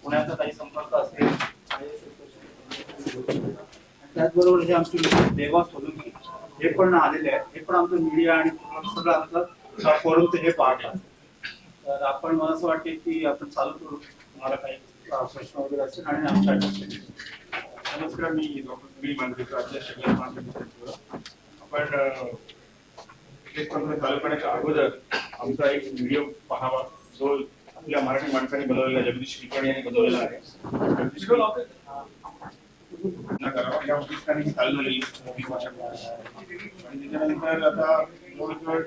पुण्याचा काही संपर्क असेल त्याचबरोबर जे आमचे देवा सोलुंकी हे पण आलेले आहेत, हे पण आमचं मीडिया आणि सगळं आमचं फोरमचं हे पार्ट आहे. तर आपण मला असं वाटते की आपण चालू करू, तुम्हाला काही प्रश्न वगैरे असेल आणि आमच्या नमस्कार, मी डॉक्टर सुनील मांजरेकर, अध्यक्ष आपण चालू करण्याच्या अगोदर आमचा एक व्हिडिओ पाहावा जो आपल्या मराठी माणसाने बनवलेला, जगदीश कुलकर्णी यांनी बनवलेला आहे. या ऑफिसने चालू झालेली 20 वर्षापूर्वी आणि त्याच्यानंतर आता जवळजवळ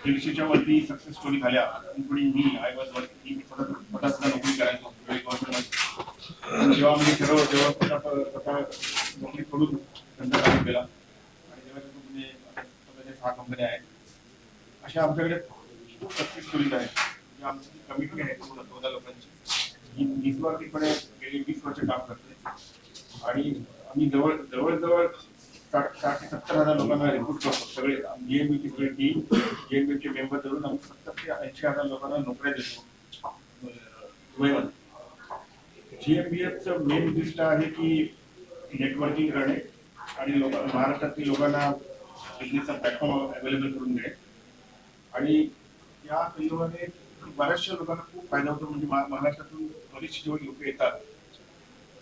150च्या वरती सक्सेस स्टोरी झाल्या. मी आय वॉज वर्किंग, स्वतः नोकरी करायचो जेव्हा मी ठरवलं तेव्हा स्वतः नोकरी सोडून धंदा चालू केला आणि तेव्हा स्वतःच्या 6 कंपन्या आहेत. अशा आमच्याकडे खूप सक्सेस स्टोरीज आहेत. आमची कमिटी आहे 14 लोकांची, ही निस्वार्थीपणे गेली 20 वर्ष काम करते आणि आम्ही जवळजवळ 60 ते 70,000 लोकांना रिक्रूट करतो. सगळे जीएमबीची सगळी टीम, जीएमबीचे मेंबर धरून आम्ही 70 ते 80,000 लोकांना नोकऱ्या देतो दुबईमध्ये. जीएमबीएफचं मेन उद्दिष्ट आहे की नेटवर्किंग करणे आणि महाराष्ट्रातील लोकांना बिझनेसचा प्लॅटफॉर्म अवेलेबल करून देणे आणि या संयोगाने बऱ्याचशा लोकांना खूप फायदा होतो. म्हणजे महाराष्ट्रातून बरीचशी जेव्हा लोक येतात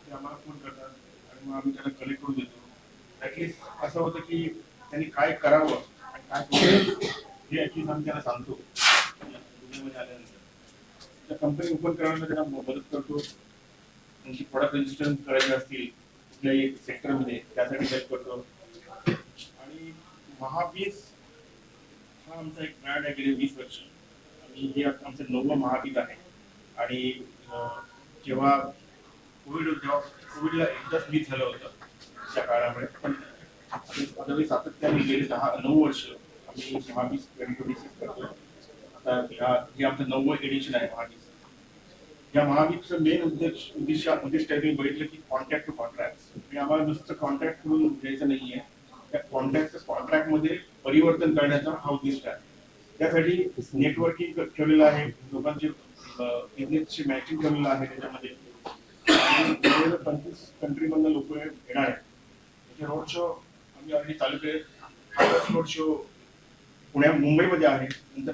ते आम्हाला फोन करतात आणि मग आम्ही त्यांना कनेक्ट करून देतो. ऍटलिस्ट असं होतं की त्यांनी काय करावं आणि काय करावं हे ऍटलिस्ट आम्ही त्यांना सांगतो. दुबईमध्ये आल्यानंतर कंपनी ओपन करायला त्यांना मदत करतो. त्यांची प्रोडक्ट रजिस्ट्रेशन करायचे असतील कुठल्याही सेक्टरमध्ये त्यासाठी हेल्प करतो. आणि महाबीज हा आमचा एक ब्रँड आहे गेले 20 वर्ष आणि हे आमचं 9वं महाबीज आहे. आणि जेव्हा कोविडला एकदाच बीज झालं होतं त्या काळामध्ये, पण सातत्याने गेले 9 वर्ष आम्ही महाबीज 2026 करतो. आता हे आमचं 9वं एडिशन आहे महाबीज. या महाबीजचं मेन उद्दिष्ट बघितलं की कॉन्ट्रॅक्ट टू कॉन्ट्रॅक्ट. आम्हाला नुसतं कॉन्ट्रॅक्ट करून द्यायचं नाहीये, त्या कॉन्ट्रॅक्ट मध्ये परिवर्तन करण्याचा हा उद्दिष्ट आहे. त्यासाठी नेटवर्किंग ठेवलेलं आहे, लोकांचे बिझनेसची मॅचिंग ठेवलेलं आहे त्याच्यामध्ये. आणि 25 कंट्रीमधून लोक येणार आहेत. त्याचे रोड शो आम्ही ऑलरेडी चालू केले. रोड शो मुंबईमध्ये आहे, नंतर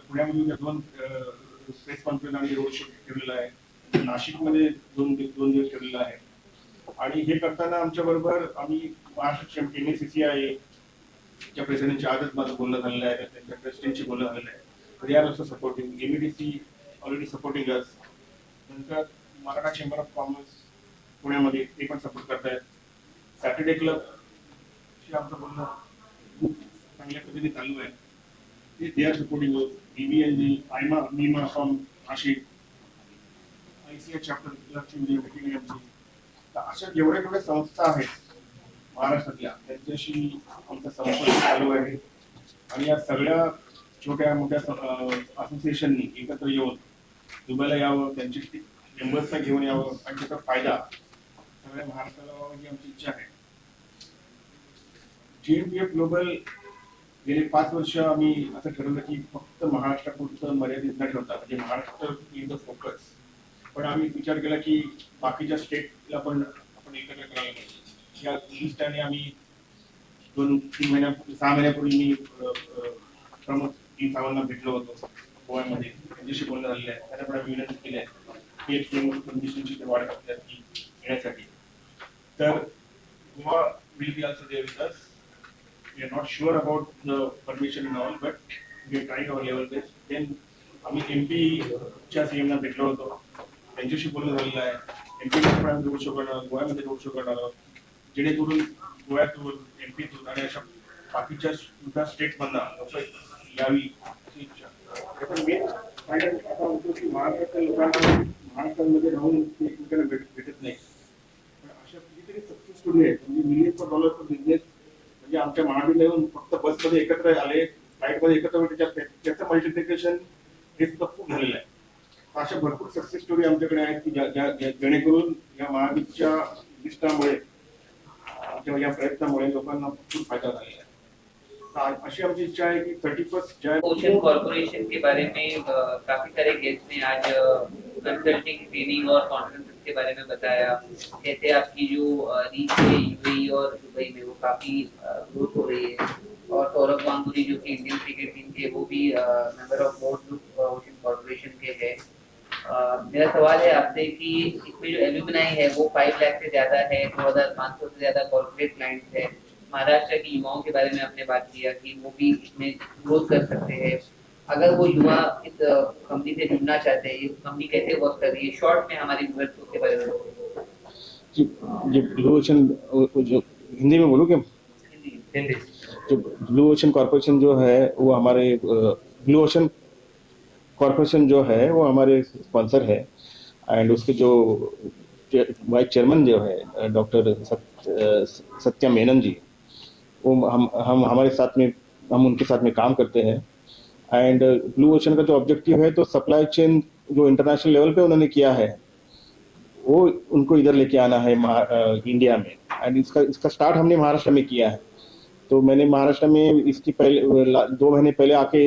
पुण्यामध्ये 2 प्रेस कॉन्फरन्स आणि रोड शो ठेवलेला आहे. नाशिकमध्ये 2 दिवस ठेवलेला आहे. आणि हे करताना आमच्या बरोबर आम्ही महाराष्ट्र MSCI च्या प्रेसिडेंटची आजच माझं बोलणं झालेलं आहे, त्यांच्या प्रेसिडेंटची बोलणं झालेलं आहे. They are also supporting. MEDC already supporting us. नंतर मराठा चेंबर ऑफ कॉमर्स पुण्यामध्ये ते पण सपोर्ट करतायत. सॅटर्डे क्लब शी आमचं बोलणं खूप चांगल्या पद्धतीने चालू आहे. They are supporting us. DBNG, मीमा फ्रॉम नाशिक, ICI चॅप्टर क्लबची मीटिंग आमची. तर अशा जेवढ्या संस्था आहेत महाराष्ट्रातल्या त्यांच्याशी आमचा संपर्क चालू आहे. आणि या सगळ्या छोट्या मोठ्या असोसिएशननी एकत्र येऊन दुबईला यावं, त्यांची मेंबर्सला घेऊन यावं आणि त्याचा फायदा सगळ्या महाराष्ट्राला व्हावा ही आमची इच्छा आहे. GMBF ग्लोबल गेले 5 वर्ष आम्ही असं ठरवलं की फक्त महाराष्ट्रापुरतं मर्यादित न ठेवता म्हणजे महाराष्ट्र इज द फोकस. पण आम्ही विचार केला की बाकीच्या स्टेटला पण आपण एकत्र करायला पाहिजे. या दृष्टीने आम्ही 6 महिन्यापूर्वी मी प्रमुख टी साहेबांना भेटलो होतो गोव्यामध्ये. त्यांच्याशी बोलणं झालेलं आहे. त्यांना पण आम्ही विनंती केली आहे की एक कंडिशनची ते वाढ करतात की येण्यासाठी. तर Goa will be also there with us. We are not sure about the permission and all, but we are trying our level best. Then आम्ही MP च्या CM ला भेटलो होतो. त्यांच्याशी बोलणं झालेलं आहे. MP मध्ये पण आम्ही रोड शो करणार आहोत, गोव्यामध्ये रोड शो करणार आहोत. जेणेकरून गोव्यातून MP तून आणि अशा बाकीच्या सुद्धा स्टेट्समधनं लोक यावी अशी इच्छा. त्याचा मेन फायदा असा होतो की महाराष्ट्रातल्या लोकांना महाराष्ट्रामध्ये राहून ते एकमेकांना भेटत नाही. पण अशा कितीतरी सक्सेस स्टोरी आहेत म्हणजे मिलियन्स ऑफ डॉलरचा बिझनेस म्हणजे आमच्या महाबीला येऊन फक्त बसमध्ये एकत्र आले, फ्लाईटमध्ये एकत्र त्याचं मल्टिप्लिकेशन हे सुद्धा खूप झालेलं आहे. अशा भरपूर सक्सेस स्टोरी आमच्याकडे आहेत की जेणेकरून या महाबीच्या निष्ठामुळे किंवा या प्रयत्नामुळे लोकांना खूप फायदा झालेला आहे. अशी आमची इच्छा आहे की 31 ओशन कॉर्पोरेशन के बारे में काफी सारे गेस्ट ने आज कंसल्टिंग ट्रेनिंग और कॉन्फ्रेंसेस के बारे में बताया. कैसे आपकी जो रीच है यूएई और दुबई में वो काफी ग्रोथ हो रही है. और सौरभ गांगुली जो कि इंडियन क्रिकेट टीम के वो भी member of board ocean corporation के हैं. मेरा सवाल है आपसे कि इसमें जो एल्यूमिनाई है वो 5 लाख से ज्यादा है, 2500 से ज्यादा कॉर्पोरेट क्लाइंट्स है. महाराष्ट्र के युवाओं के बारे में आपने बात किया कि वो भी इसमें ग्रोथ कर सकते हैं. अगर वो युवा इस कंपनी से जुड़ना चाहते हैं, ये कंपनी कैसे वर्क कर रही है, शॉर्ट में हमारे व्यूअर्स को उसके बारे में बताइए. जो ब्लू ओशन जो हिंदी में बोलूँ क्या? हिंदी. जो ब्लू ओशन कॉर्पोरेशन जो है वो हमारे ब्लू ओशन कॉर्पोरेशन जो है वो हमारे स्पॉन्सर है. एंड उसके जो वाइस चेयरमैन जो है डॉक्टर सत्या मेनन जी, वो हम हमारे साथ में हम उनके साथ में काम करते हैं. एंड ब्लू ओशन का जो ऑब्जेक्टिव है तो सप्लाई चेन जो इंटरनेशनल लेवल पे उन्होंने किया है वो उनको इधर लेके आना है इंडिया में. एंड इसका स्टार्ट हमने महाराष्ट्र में किया है. तो मैंने महाराष्ट्र में इसकी पहले 2 महीने पहले आके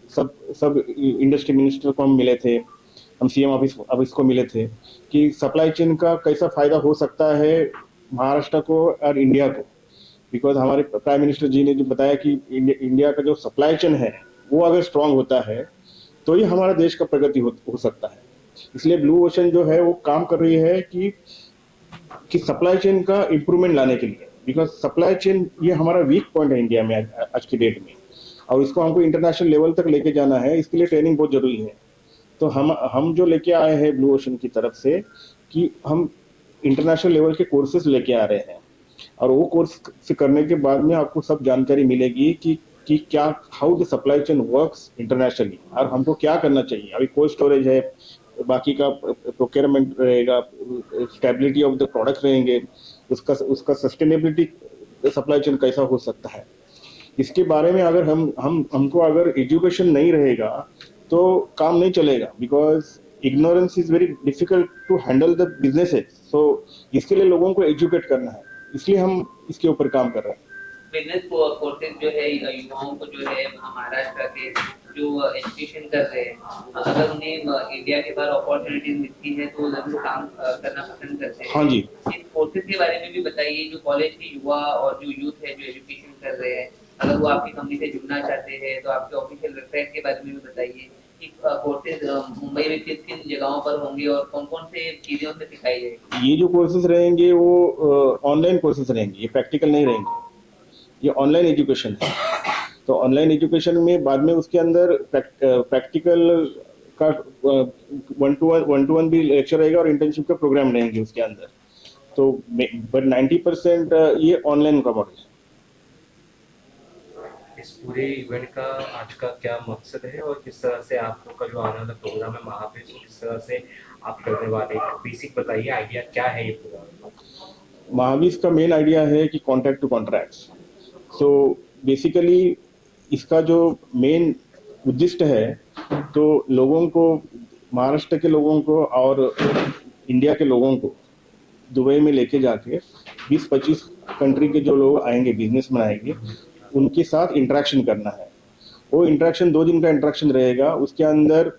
सब इंडस्ट्री मिनिस्टर को हम मिले थे, हम CM ऑफिस को मिले थे कि सप्लाई चेन का कैसा फ़ायदा हो सकता है महाराष्ट्र को और इंडिया को. बिकॉज हमारे प्राइम मिनिस्टर जी ने जो बताया कि इंडिया का जो सप्लाई चेन है वो अगर स्ट्रांग होता है तो ही हमारा देश का प्रगति हो सकता है. इसलिए ब्लू ओशन जो है वो काम कर रही है कि सप्लाई चेन का इम्प्रूवमेंट लाने के लिए. बिकॉज सप्लाई चेन ये हमारा वीक पॉइंट है इंडिया में आज की डेट में, और इसको हमको इंटरनेशनल लेवल तक लेके जाना है. इसके लिए ट्रेनिंग बहुत जरूरी है. तो हम जो लेके आए हैं ब्लू ओशन की तरफ से कि हम इंटरनेशनल लेवल के कोर्सेज लेके आ रहे हैं, और वो कोर्स से करने के बाद में आपको सब जानकारी मिलेगी कि क्या how the supply chain works internationally, और हमको क्या करना चाहिए. अभी कोल्ड स्टोरेज है, बाकी का प्रोक्योरमेंट रहेगा, स्टेबिलिटी ऑफ द प्रोडक्ट रहेंगे, उसका सस्टेनेबिलिटी सप्लाई चेन कैसा हो सकता है. इसके बारे में अगर हमको अगर एजुकेशन नहीं रहेगा तो काम नहीं चलेगा. Because ignorance is very difficult to handle the businesses. So इसके लिए लोगों को एजुकेट करना है, इसलिए हम इसके ऊपर काम कर रहे हैं. बिजनेस कोर्सेज जो है युवाओं को जो है महाराष्ट्र के जो एजुकेशन कर रहे हैं, अगर उन्हें इंडिया के बाहर अपॉर्चुनिटीज मिलती है तो जरूर काम करना पसंद करते हैं. हाँ जी. इस कोर्सेज के बारे में भी बताइए. जो कॉलेज के युवा और जो यूथ है जो एजुकेशन कर रहे हैं, अगर वो आपकी कंपनी से जुड़ना चाहते हैं तो आपके ऑफिशियल वेबसाइट के बारे में भी बताइए कि कोर्सेज मुंबई में किन किन जगहों पर होंगे और कौन कौन से चीजें उनसे सिखाई जाएगी. ये जो कोर्सेज रहेंगे वो ऑनलाइन कोर्सेज रहेंगे, ये प्रैक्टिकल नहीं रहेंगे. ये ऑनलाइन एजुकेशन है. तो ऑनलाइन एजुकेशन में बाद में उसके अंदर प्रैक्टिकल का 1-to-1 भी लेक्चर रहेगा और इंटर्नशिप का प्रोग्राम रहेंगे उसके अंदर. तो बट 90% ये ऑनलाइन का मॉडल है. इस पूरे इवेंट का आज का क्या मकसद है और किस तरह से आप लोग का जो आने वाला प्रोग्राम है महाबीर, किस तरह से आप करने वाले, बेसिक बताइए, आइडिया क्या है ये प्रोग्राम. महाबीर का मेन आइडिया है कि contract to contracts. So basically इसका जो मेन उद्देश्य है तो लोगों को, महाराष्ट्र के लोगों को और इंडिया के लोगों को दुबई में लेके जाके 20-25 कंट्री के जो लोग आएंगे, बिजनेसमैन आएंगे, उनके साथ इंटरेक्शन करना है। वो इंटरेक्शन 2 दिन का इंटरेक्शन रहेगा, उसके अंदर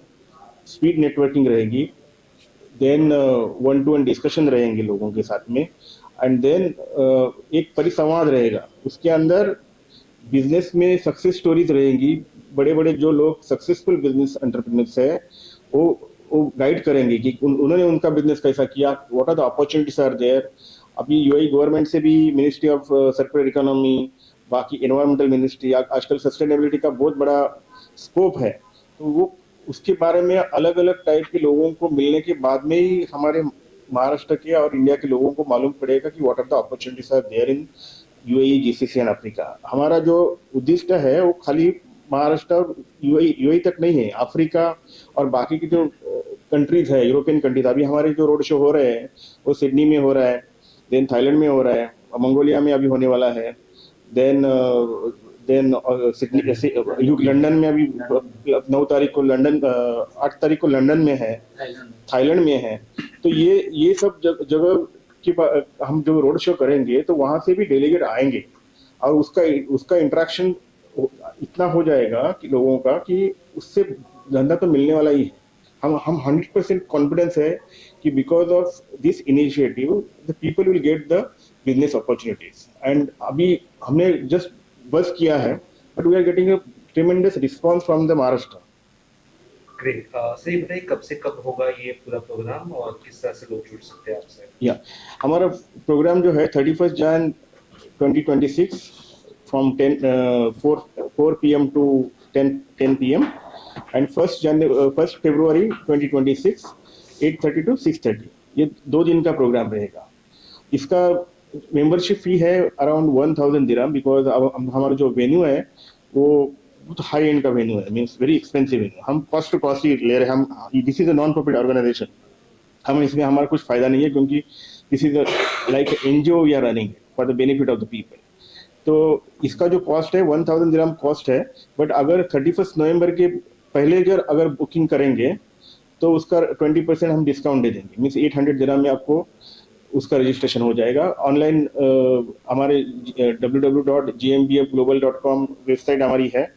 स्पीड नेटवर्किंग रहेगी, देन 1-to-1 डिस्कशन रहेंगे लोगों के साथ में, एंड देन एक परिसंवाद रहेगा। उसके अंदर बिजनेस में सक्सेस स्टोरीज रहेंगी, बड़े बड़े जो लोग सक्सेसफुल बिजनेस एंटरप्रेन्योर्स है वो गाइड करेंगे कि उन्होंने उनका बिजनेस कैसा किया, what are the opportunities are there. अभी यूएई गवर्नमेंट से भी मिनिस्ट्री ऑफ सर्कुलर इकोनॉमी, बाकी एनवायरमेंटल मिनिस्ट्री, आजकल सस्टेनेबिलिटी का बहुत बड़ा स्कोप है, तो वो उसके बारे में अलग अलग टाइप के लोगों को मिलने के बाद में ही हमारे महाराष्ट्र के और इंडिया के लोगों को मालूम पड़ेगा कि what are the opportunities are there in UAE, GCC and Africa. हमारा जो उद्देश्य है वो खाली महाराष्ट्र और यूएई तक नहीं है, अफ्रीका और बाकी की जो कंट्रीज है, यूरोपियन कंट्रीज। अभी हमारे जो रोड शो हो रहे हैं वो सिडनी में हो रहा है, देन थाईलैंड में हो रहा है, मंगोलिया में अभी होने वाला है, देन सिडनी लंदन में अभी 9 तारीख को लंदन, 8 तारीख को लंदन में है, थाईलैंड में है। तो ये सब जगह की हम जो रोड शो करेंगे तो वहां से भी डेलीगेट आएंगे और उसका इंटरेक्शन इतना हो जाएगा कि लोगों का कि उससे धंधा तो मिलने वाला ही है। हम 100% कॉन्फिडेंस है कि because of this initiative the people will get the business opportunities. And अभी हमने जस्ट बस किया है, but we are getting a tremendous response from the Maharashtra. Great. Sir ये बताइए कब से कब होगा ये पूरा प्रोग्राम और किस तरह से लोग जुड़ सकते हैं आपसे? या हमारा प्रोग्राम जो है 31 जन 2026 from 4 PM to 10 PM and 1 February 2026 8:30 to 6:30। ये 2 दिन का प्रोग्राम रहेगा। इसका मेंबरशिप फी है अराउंड 1000 दिरहम, बिकॉज हमारा जो वेन्यू है वो बहुत हाई एंड का वेन्यू है, मीन्स वेरी एक्सपेंसिव वेन्यू। हम कॉस्ट टू कॉस्ट ही ले रहे हैं। हम this is a non profit organization, हम इसमें हमारा कुछ फायदा नहीं है, क्योंकि this is like NGO we are running for the benefit of the people. तो इसका जो कॉस्ट है 1000 दिरहम कॉस्ट है, बट अगर 31 नवंबर के पहले अगर बुकिंग करेंगे तो उसका 20% हम डिस्काउंट दे देंगे, मीन्स 800 दिरहम में आपको उसका रजिस्ट्रेशन हो जाएगा। ऑनलाइन हमारे www.gmbfglobal.com वेबसाइट हमारी है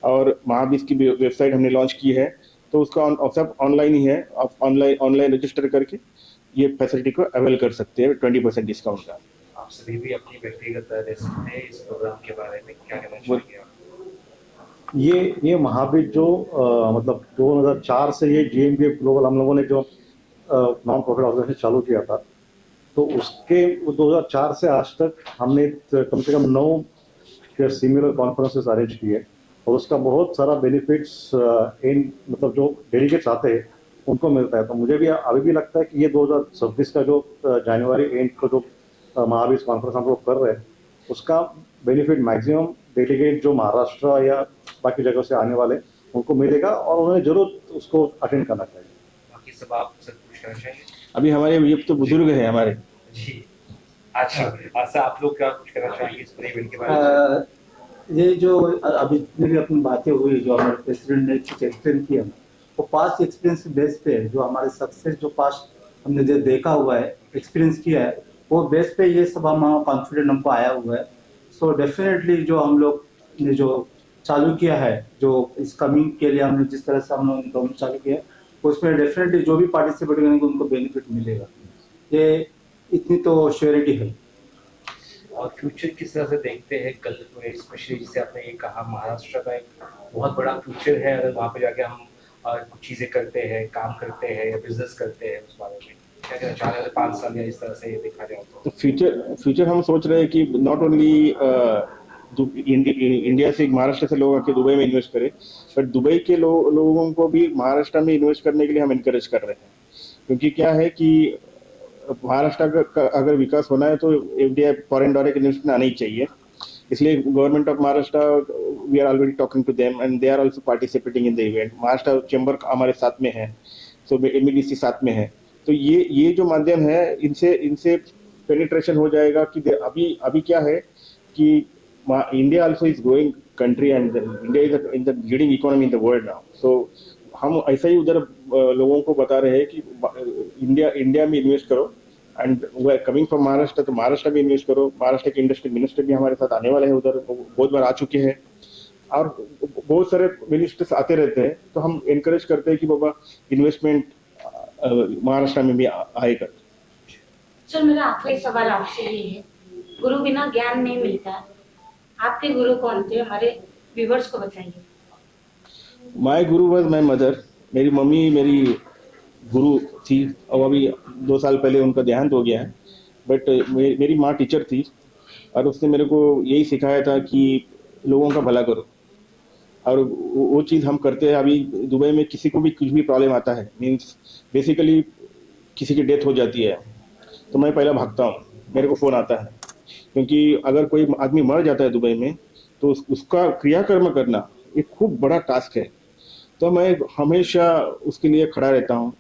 और महाबीज की वेबसाइट हमने लॉन्च की है, तो उसका सब ऑनलाइन ही है। आप ऑनलाइन रजिस्टर करके ये फैसिलिटी को अवेल कर सकते हैं 20% डिस्काउंट का। आप सभी भी अपनी व्यक्तिगत राय दे सकते हैं इस प्रोग्राम के बारे में, क्या कहना चाहेंगे आप? ये महाबीज जो मतलब 2004 से ये GmbF ग्लोबल हम लोगों ने जो नॉन प्रॉफिट ऑर्गेनाइजेशन चालू किया था, तो उसके 2004 से आज तक हमने कम से कम 9 सिमिलर कॉन्फ्रेंसेस अरेंज किए और उसका बहुत सारा बेनिफिट्स मतलब जो डेलीगेट्स आते हैं उनको मिलता है। तो मुझे भी अभी भी लगता है कि ये 2026 का जो जनवरी एंड को जो महाबीज कॉन्फ्रेंस हम लोग कर रहे हैं, उसका बेनिफिट मैक्सिमम डेलीगेट जो महाराष्ट्र या बाकी जगह से आने वाले उनको मिलेगा और उन्हें जरूर उसको अटेंड करना चाहिए। बाकी सब आप सब कुछ कहना चाहेंगे? अभी हमारे ये तो बुजुर्ग है हमारे जी अच्छा, ऐसा आप लोग क्या कुछ कहना चाहेंगे इस पूरे इवेंट के बारे में? ये जो अभी जितनी भी अपनी बातें हुई, जो हमारे प्रेसिडेंट ने कुछ एक्सप्लेन किया, वो पास्ट एक्सपीरियंस बेस पे है। जो हमारे सक्सेस जो पास्ट हमने जो देखा हुआ है, एक्सपीरियंस किया है, वो बेस पे ये सब हम कॉन्फिडेंट हमको आया हुआ है। सो डेफिनेटली जो हम लोग ने जो चालू किया है, जो इस कमिंग के लिए हमने जिस तरह से हम लोग चालू किया है, उसमें डेफिनेटली जो भी पार्टिसिपेट करेंगे उनको बेनिफिट मिलेगा, ये इतनी तो श्योरिटी है। और फ्यूचर किस तरह से देखते हैं कल में, स्पेशली जिसे आपने ये कहा महाराष्ट्र का एक बहुत बड़ा फ्यूचर है, अगर वहाँ पे जाके हम कुछ चीज़ें करते हैं, काम करते हैं या बिजनेस करते हैं, उस बारे में क्या कहना चाह रहे हैं? 5 साल या इस तरह से ये देखा जाए तो फ्यूचर हम सोच रहे हैं कि नॉट ओनली इंडिया से महाराष्ट्र से लोग आके दुबई में इन्वेस्ट करें, बट दुबई के लोगों को भी महाराष्ट्र में इन्वेस्ट करने के लिए हम इनकरेज कर रहे हैं। क्योंकि क्या है कि महाराष्ट्र का अगर विकास होना है तो FDI फॉरेन डायरेक्ट इन्वेस्टमेंट आना ही चाहिए। इसलिए government of Maharashtra we are already talking to them and they are also participating in the event. Maharashtra chamber हमारे साथ में है, सो MEDC साथ में है। तो ये जो माध्यम है, इनसे पेनिट्रेशन हो जाएगा कि अभी क्या है कि India also is growing country and India is in the leading economy in the world now. So हम ऐसा ही उधर लोगों को बता रहे हैं कि इंडिया में इन्वेस्ट करो एंड वो कमिंग फ्रॉम महाराष्ट्र, तो महाराष्ट्र भी इन्वेस्ट करो। महाराष्ट्र के इंडस्ट्री मिनिस्टर भी हमारे साथ आने वाले हैं, उधर बहुत बार आ चुके हैं और बहुत सारे मिनिस्टर्स आते रहते हैं। तो हम इनकरेज करते हैं कि बाबा इन्वेस्टमेंट महाराष्ट्र में भी आएगा। सर मेरा आखिरी सवाल आपसे ये है, गुरु बिना ज्ञान नहीं मिलता है, आपके गुरु कौन थे, हमारे व्यूवर्स को बताइए। My Guru was my mother. मेरी मम्मी मेरी गुरु थी और अभी 2 साल पहले उनका देहांत हो गया है, बट मेरी माँ टीचर थी और उसने मेरे को यही सिखाया था कि लोगों का भला करो, और वो चीज़ हम करते हैं। अभी दुबई में किसी को भी कुछ भी प्रॉब्लम आता है, मीन्स बेसिकली किसी की डेथ हो जाती है, तो मैं पहला भागता हूँ, मेरे को फ़ोन आता है। क्योंकि अगर कोई आदमी मर जाता है दुबई में तो उसका क्रियाकर्म करना एक खूब बड़ा टास्क है, तो मैं हमेशा उसके लिए खड़ा रहता हूँ।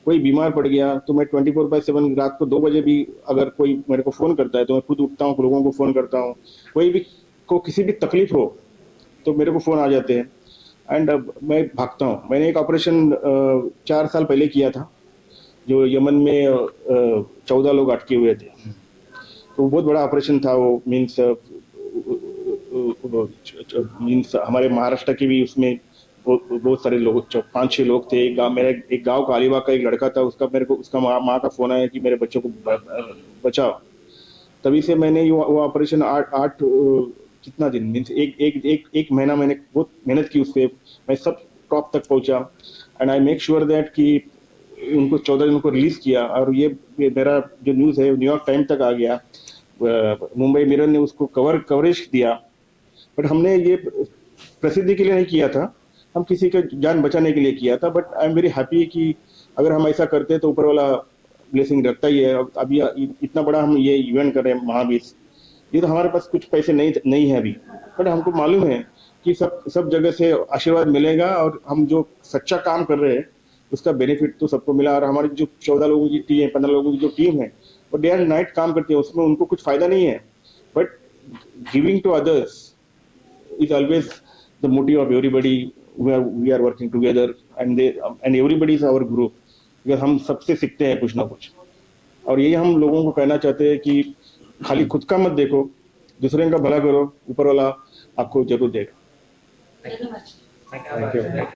कोई बीमार पड़ गया तो मैं 24/7 रात को 2 बजे भी अगर कोई मेरे को फ़ोन करता है तो मैं खुद उठता हूँ, लोगों को फ़ोन करता हूँ। कोई भी को किसी भी तकलीफ हो तो मेरे को फ़ोन आ जाते हैं एंड मैं भागता हूँ। मैंने एक ऑपरेशन 4 साल पहले किया था, जो यमन में 14 लोग अटके हुए थे, तो बहुत बड़ा ऑपरेशन था वो। मीन्स हमारे महाराष्ट्र के भी उसमें बहुत सारे लोग, 5-6 लोग थे। एक गांव का अलीबाग का एक लड़का था, उसका माँ का फोन आया कि मेरे बच्चों को बचाओ। तभी से मैंने वो ऑपरेशन 8 कितना दिन, मीन्स एक महीना मैंने बहुत मेहनत की उस पर। मैं सब टॉप तक पहुंचा and I make sure that कि उनको 14 दिन को रिलीज किया। और ये मेरा जो न्यूज़ है न्यूयॉर्क टाइम तक आ गया, मुंबई मिरर ने उसको कवरेज दिया। बट हमने ये प्रसिद्धि के लिए नहीं किया था, हम किसी का जान बचाने के लिए किया था। But I am very happy कि अगर हम ऐसा करते हैं तो ऊपर वाला ब्लेसिंग रखता ही है। अभी इतना बड़ा हम ये इवेंट कर रहे हैं महाबीज, ये तो हमारे पास कुछ पैसे नहीं है अभी, बट हमको मालूम है कि सब जगह से आशीर्वाद मिलेगा और हम जो सच्चा काम कर रहे हैं उसका बेनिफिट तो सबको मिला। और हमारी जो 14 लोगों की टीम, 15 लोगों की जो टीम है वो डे एंड नाइट काम करती है, उसमें उनको कुछ फायदा नहीं है, but giving to others is always the motive of everybody. We are working together and everybody is our group, because हम सबसे सीखते हैं कुछ ना कुछ। और यही हम लोगों को कहना चाहते हैं कि खाली खुद का मत देखो, दूसरे का भला करो, ऊपर वाला आपको जरूर देगा। धन्यवाद। Thank you.